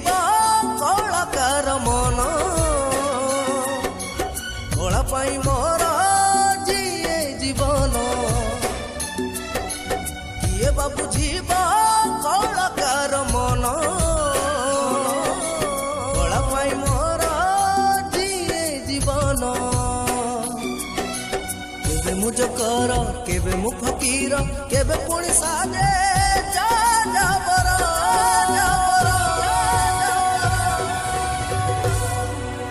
जीवा कलाकार मन कला पाई मोर जीए जीवन किए बाबू जीवा कलाकार मन कला पाई मोर जीए जीवन केबे मुझ कर केबे मु फकीर केबे पुणी साजे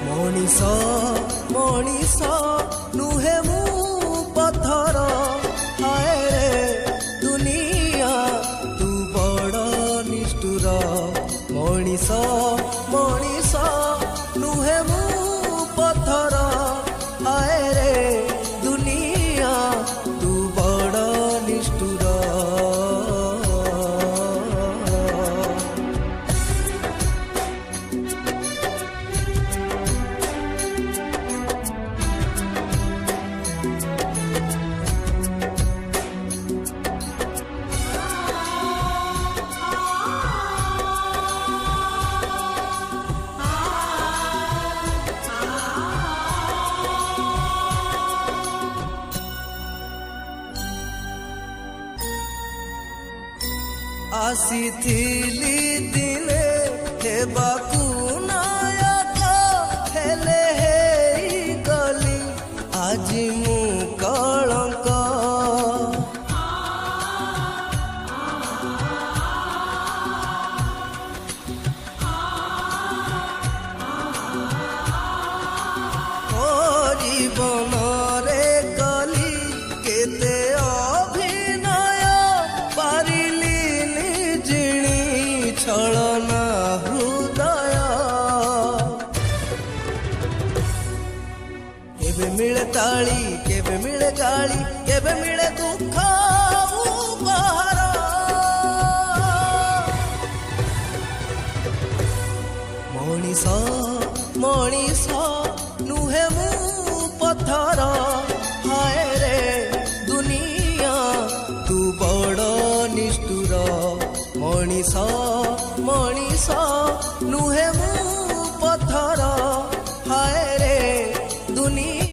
मनीष मनीष नुहे मु पथर हाय रे दुनिया तू बड़ निष्ठुर मनीष मनीष नुहे मु पथर हाय रे दुनिया तू बड़ निष्ठुर आसीथिली दिने हेबाकू नायक हेले हेई गली आज मु कलंक ओ जीवन रे गली केते अभिनय पारिली छलना हृदय केबे मिले ताली केबे मिले गाली केबे मिले दुख उपहार मनीष मनीष नुहे मु पथर हाय रे दुनिया तू बड़ निष्ठुर मनीष मनीष नुहे मु पथर